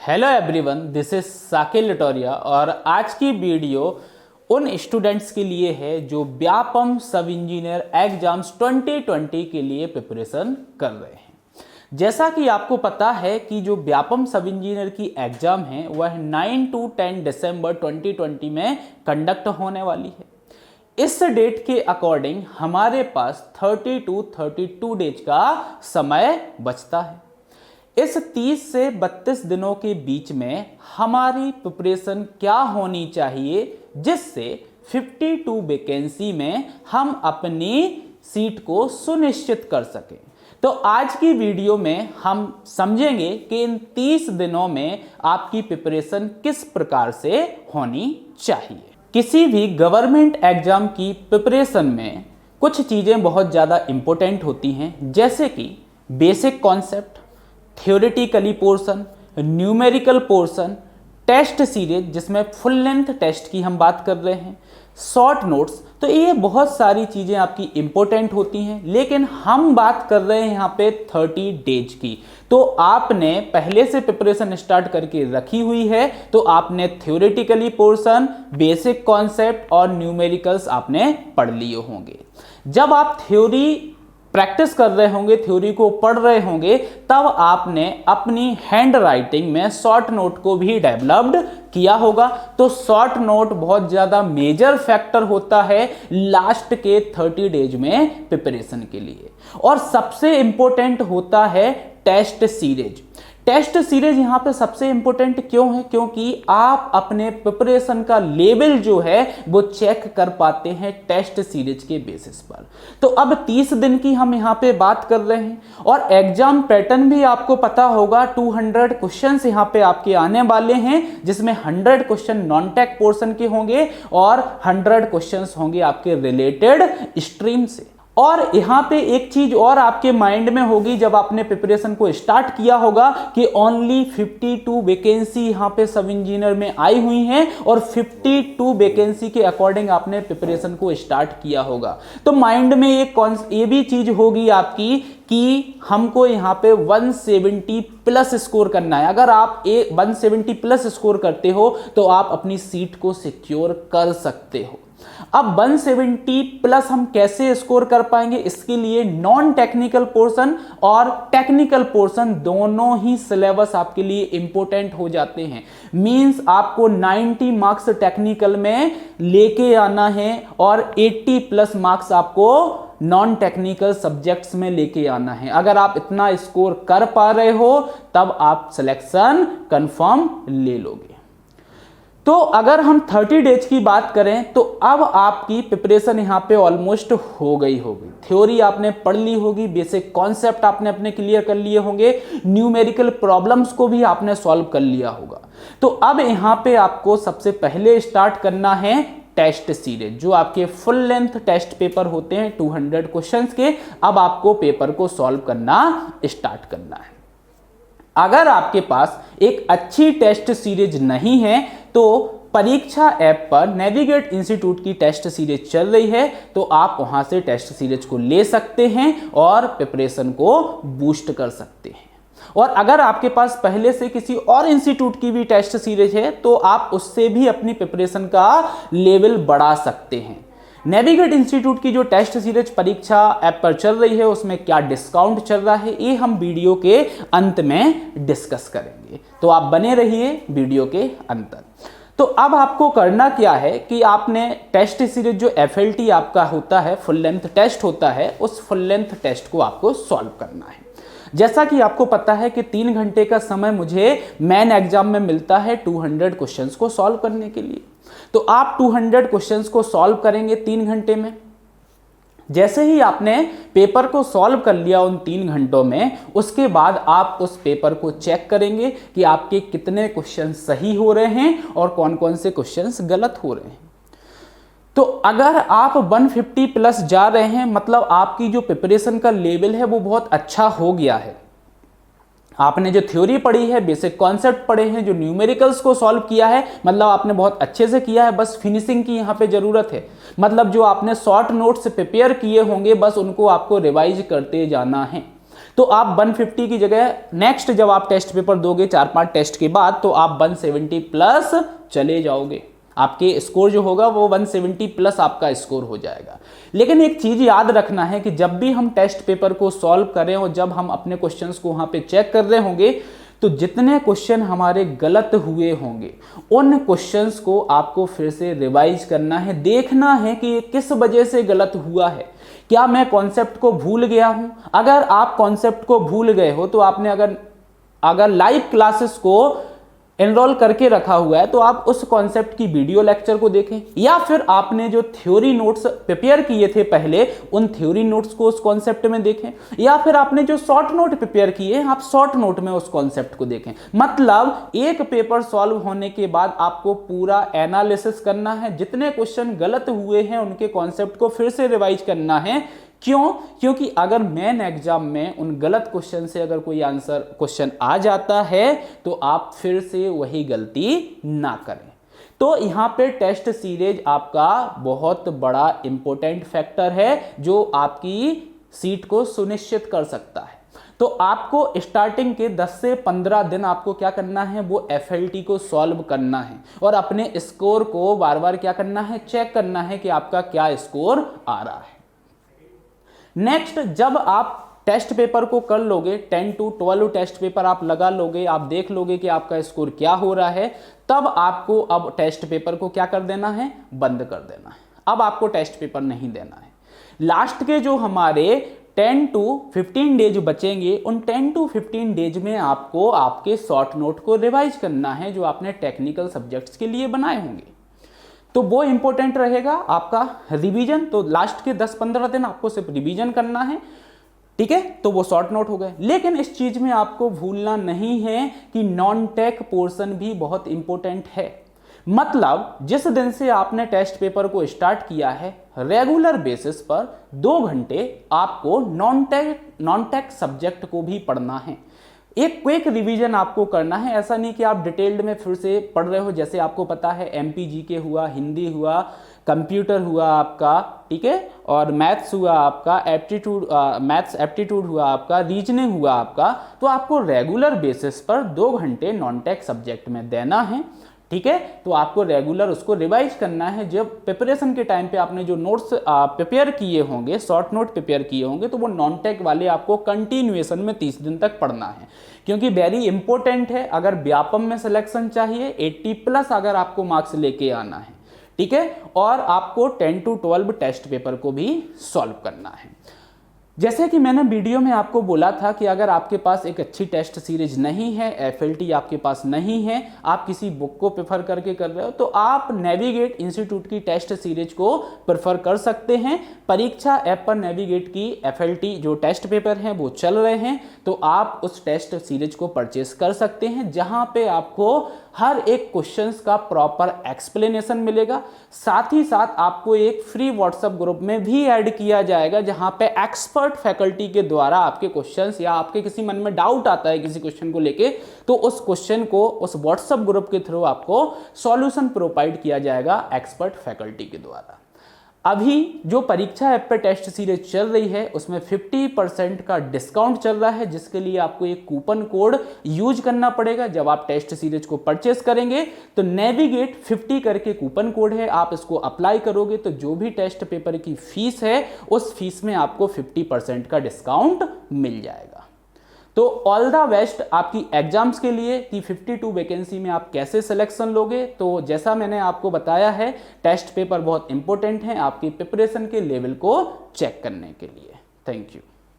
Hello everyone, this is Saqib Latoria और आज की वीडियो उन स्टूडेंट्स के लिए है जो व्यापम सब इंजीनियर एग्जाम्स 2020 के लिए प्रिपरेशन कर रहे हैं। जैसा कि आपको पता है कि जो व्यापम सब इंजीनियर की एग्जाम है वह 9 to 10 दिसंबर 2020 में कंडक्ट होने वाली है। इस डेट के अकॉर्डिंग हमारे पास 30 to 32 डेज का समय बचता है। इस 30 से 32 दिनों के बीच में हमारी प्रिपरेशन क्या होनी चाहिए जिससे 52 वैकेंसी में हम अपनी सीट को सुनिश्चित कर सकें। तो आज की वीडियो में हम समझेंगे कि इन 30 दिनों में आपकी प्रिपरेशन किस प्रकार से होनी चाहिए। किसी भी गवर्नमेंट एग्जाम की प्रिपरेशन में कुछ चीज़ें बहुत ज़्यादा इंपॉर्टेंट होती हैं, जैसे कि basic concept, theoretically portion, numerical portion, test series जिसमें फुल लेंथ टेस्ट की हम बात कर रहे हैं, शॉर्ट नोट्स। तो ये बहुत सारी चीज़ें आपकी इंपॉर्टेंट होती हैं, लेकिन हम बात कर रहे हैं यहाँ पे 30 डेज की। तो आपने पहले से प्रिपरेशन स्टार्ट करके रखी हुई है, तो आपने थ्योरेटिकली पोर्शन, बेसिक कॉन्सेप्ट और न्यूमेरिकल्स आपने पढ़ लिए होंगे। जब आप थ्योरी प्रैक्टिस कर रहे होंगे, थ्योरी को पढ़ रहे होंगे, तब आपने अपनी हैंड राइटिंग में शॉर्ट नोट को भी डेवलप्ड किया होगा। तो शॉर्ट नोट बहुत ज़्यादा मेजर फैक्टर होता है लास्ट के 30 डेज में प्रिपरेशन के लिए। और सबसे इंपॉर्टेंट होता है टेस्ट सीरीज। टेस्ट सीरीज यहाँ पे सबसे इंपॉर्टेंट क्यों है? क्योंकि आप अपने प्रिपरेशन का लेवल जो है वो चेक कर पाते हैं टेस्ट सीरीज के बेसिस पर। तो अब 30 दिन की हम यहाँ पे बात कर रहे हैं और एग्जाम पैटर्न भी आपको पता होगा। 200 क्वेश्चंस यहाँ पे आपके आने वाले हैं, जिसमें 100 क्वेश्चन नॉन टेक पोर्शन के होंगे और 100 क्वेश्चंस होंगे आपके रिलेटेड स्ट्रीम से। और यहाँ पे एक चीज और आपके माइंड में होगी जब आपने प्रिपरेशन को स्टार्ट किया होगा कि ओनली 52 वैकेंसी यहाँ पे सब इंजीनियर में आई हुई हैं और 52 वैकेंसी के अकॉर्डिंग आपने प्रिपरेशन को स्टार्ट किया होगा। तो माइंड में ये भी चीज होगी आपकी कि हमको यहाँ पे 170 प्लस स्कोर करना है। अगर आप 170 प्लस स्कोर करते हो तो आप अपनी सीट को सिक्योर कर सकते हो। अब 170 प्लस हम कैसे स्कोर कर पाएंगे? इसके लिए नॉन टेक्निकल पोर्शन और टेक्निकल पोर्शन दोनों ही सिलेबस आपके लिए इंपॉर्टेंट हो जाते हैं। मींस आपको 90 मार्क्स टेक्निकल में लेके आना है और 80 प्लस मार्क्स आपको नॉन टेक्निकल सब्जेक्ट्स में लेके आना है। अगर आप इतना स्कोर कर पा रहे हो तब आप सिलेक्शन कंफर्म ले लोगे। तो अगर हम 30 डेज की बात करें तो अब आपकी प्रिपरेशन यहाँ पे ऑलमोस्ट हो गई होगी। थ्योरी आपने पढ़ ली होगी, बेसिक कॉन्सेप्ट आपने अपने क्लियर कर लिए होंगे, न्यूमेरिकल प्रॉब्लम्स को भी आपने सॉल्व कर लिया होगा। तो अब यहाँ पे आपको सबसे पहले स्टार्ट करना है टेस्ट सीरीज, जो आपके फुल लेंथ टेस्ट पेपर होते हैं 200 क्वेश्चंस के। अब आपको पेपर को सॉल्व करना स्टार्ट करना है। अगर आपके पास एक अच्छी टेस्ट सीरीज नहीं है तो परीक्षा ऐप पर नेविगेट इंस्टीट्यूट की टेस्ट सीरीज चल रही है, तो आप वहां से टेस्ट सीरीज को ले सकते हैं और प्रिपरेशन को बूस्ट कर सकते हैं। और अगर आपके पास पहले से किसी और इंस्टीट्यूट की भी टेस्ट सीरीज है तो आप उससे भी अपनी प्रिपरेशन का लेवल बढ़ा सकते हैं। नेविगेट इंस्टीट्यूट की जो टेस्ट सीरीज परीक्षा ऐप पर चल रही है उसमें क्या डिस्काउंट चल रहा है ये हम वीडियो के अंत में डिस्कस करेंगे, तो आप बने रहिए वीडियो के अंत तक। तो अब आपको करना क्या है कि आपने टेस्ट सीरीज जो FLT आपका होता है, फुल लेंथ टेस्ट होता है, उस फुल लेंथ टेस्ट को आपको सॉल्व करना है। जैसा कि आपको पता है कि 3 घंटे का समय मुझे मेन एग्जाम में मिलता है 200 क्वेश्चंस को सॉल्व करने के लिए। तो आप 200 क्वेश्चंस को सॉल्व करेंगे 3 घंटे में। जैसे ही आपने पेपर को सॉल्व कर लिया उन 3 घंटों में, उसके बाद आप उस पेपर को चेक करेंगे कि आपके कितने क्वेश्चन सही हो रहे हैं और कौन कौन से क्वेश्चंस गलत हो रहे हैं। तो अगर आप 150 प्लस जा रहे हैं, मतलब आपकी जो प्रिपरेशन का लेवल है वो बहुत अच्छा हो गया है। आपने जो थ्योरी पढ़ी है, बेसिक कॉन्सेप्ट पढ़े हैं, जो न्यूमेरिकल्स को सॉल्व किया है, मतलब आपने बहुत अच्छे से किया है, बस फिनिशिंग की यहाँ पे जरूरत है। मतलब जो आपने शॉर्ट नोट्स प्रिपेयर किए होंगे बस उनको आपको रिवाइज करते जाना है। तो आप 150 की जगह नेक्स्ट जब आप टेस्ट पेपर दोगे 4-5 टेस्ट के बाद, तो आप 170 प्लस चले जाओगे। आपके स्कोर जो होगा वो 170 प्लस आपका स्कोर हो जाएगा। लेकिन एक चीज याद रखना है कि जब भी हम टेस्ट पेपर को सॉल्व करें और जब हम अपने क्वेश्चंस को वहां पे चेक कर रहे होंगे, तो जितने क्वेश्चन हमारे गलत हुए होंगे उन क्वेश्चंस को आपको फिर से रिवाइज करना है, देखना है कि ये किस वजह से गलत हुआ है। क्या मैं कॉन्सेप्ट को भूल गया हूं? अगर आप कॉन्सेप्ट को भूल गए हो तो आपने अगर लाइव क्लासेस को एनरोल करके रखा हुआ है तो आप उस कॉन्सेप्ट की वीडियो लेक्चर को देखें, या फिर आपने जो थ्योरी नोट्स प्रिपेयर किए थे पहले उन थ्योरी नोट्स को उस कॉन्सेप्ट में देखें, या फिर आपने जो शॉर्ट नोट प्रिपेयर किए आप शॉर्ट नोट में उस कॉन्सेप्ट को देखें। मतलब एक पेपर सॉल्व होने के बाद आपको पूरा एनालिसिस करना है, जितने क्वेश्चन गलत हुए हैं उनके कॉन्सेप्ट को फिर से रिवाइज करना है। क्यों? क्योंकि अगर मेन एग्जाम में उन गलत क्वेश्चन से अगर कोई आंसर क्वेश्चन आ जाता है तो आप फिर से वही गलती ना करें। तो यहां पे टेस्ट सीरीज आपका बहुत बड़ा इंपॉर्टेंट फैक्टर है जो आपकी सीट को सुनिश्चित कर सकता है। तो आपको स्टार्टिंग के 10 से 15 दिन आपको क्या करना है, वो FLT को सॉल्व करना है और अपने स्कोर को बार बार क्या करना है, चेक करना है कि आपका क्या स्कोर आ रहा है। नेक्स्ट, जब आप टेस्ट पेपर को कर लोगे, 10 to 12 टेस्ट पेपर आप लगा लोगे, आप देख लोगे कि आपका स्कोर क्या हो रहा है, तब आपको अब टेस्ट पेपर को क्या कर देना है, बंद कर देना है। अब आपको टेस्ट पेपर नहीं देना है। लास्ट के जो हमारे 10 to 15 डेज बचेंगे, उन 10 to 15 डेज में आपको आपके शॉर्ट नोट को रिवाइज करना है जो आपने टेक्निकल सब्जेक्ट्स के लिए बनाए होंगे। तो वो इंपॉर्टेंट रहेगा आपका रिवीजन। तो लास्ट के 10-15 दिन आपको सिर्फ रिवीजन करना है, ठीक है। तो वो शॉर्ट नोट हो गए। लेकिन इस चीज में आपको भूलना नहीं है कि नॉन टेक पोर्शन भी बहुत इंपॉर्टेंट है। मतलब जिस दिन से आपने टेस्ट पेपर को स्टार्ट किया है, रेगुलर बेसिस पर 2 घंटे आपको नॉन टेक सब्जेक्ट को भी पढ़ना है। एक क्विक रिवीजन आपको करना है। ऐसा नहीं कि आप डिटेल्ड में फिर से पढ़ रहे हो। जैसे आपको पता है MPGK हुआ, हिंदी हुआ, कंप्यूटर हुआ आपका, ठीक है, और मैथ्स हुआ आपका, मैथ्स एप्टीट्यूड हुआ आपका, रीजनिंग हुआ आपका। तो आपको रेगुलर बेसिस पर 2 घंटे नॉन टेक सब्जेक्ट में देना है, ठीक है। तो आपको रेगुलर उसको रिवाइज करना है। जब प्रिपरेशन के टाइम पे आपने जो नोट्स प्रिपेयर किए होंगे, शॉर्ट नोट प्रिपेयर किए होंगे, तो वो नॉन टेक वाले आपको कंटिन्यूएशन में 30 दिन तक पढ़ना है, क्योंकि वेरी इंपॉर्टेंट है। अगर व्यापम में सिलेक्शन चाहिए, 80 प्लस अगर आपको मार्क्स लेके आना है, ठीक है, और आपको 10 to 12 टेस्ट पेपर को भी सॉल्व करना है। जैसे कि मैंने वीडियो में आपको बोला था कि अगर आपके पास एक अच्छी टेस्ट सीरीज नहीं है, FLT आपके पास नहीं है, आप किसी बुक को प्रेफर करके कर रहे हो, तो आप नेविगेट इंस्टीट्यूट की टेस्ट सीरीज को प्रेफर कर सकते हैं। परीक्षा ऐप पर नेविगेट की FLT जो टेस्ट पेपर हैं वो चल रहे हैं, तो आप उस टेस्ट सीरीज को परचेस कर सकते हैं, जहां पे आपको हर एक क्वेश्चंस का प्रॉपर एक्सप्लेनेशन मिलेगा। साथ ही साथ आपको एक फ्री व्हाट्सएप ग्रुप में भी ऐड किया जाएगा, जहां पे एक्सपर्ट फैकल्टी के द्वारा आपके क्वेश्चंस या आपके किसी मन में डाउट आता है किसी क्वेश्चन को लेके, तो उस क्वेश्चन को उस व्हाट्सएप ग्रुप के थ्रू आपको सॉल्यूशन प्रोवाइड किया जाएगा एक्सपर्ट फैकल्टी के द्वारा। अभी जो परीक्षा ऐप पे टेस्ट सीरीज चल रही है उसमें 50% का डिस्काउंट चल रहा है, जिसके लिए आपको एक कूपन कोड यूज करना पड़ेगा। जब आप टेस्ट सीरीज को परचेस करेंगे तो नेविगेट 50 करके कूपन कोड है, आप इसको अप्लाई करोगे तो जो भी टेस्ट पेपर की फीस है उस फीस में आपको 50% का डिस्काउंट मिल जाएगा। तो ऑल द बेस्ट आपकी एग्जाम्स के लिए कि 52 वैकेंसी में आप कैसे सिलेक्शन लोगे। तो जैसा मैंने आपको बताया है, टेस्ट पेपर बहुत इंपॉर्टेंट है आपकी प्रिपरेशन के लेवल को चेक करने के लिए। Thank you.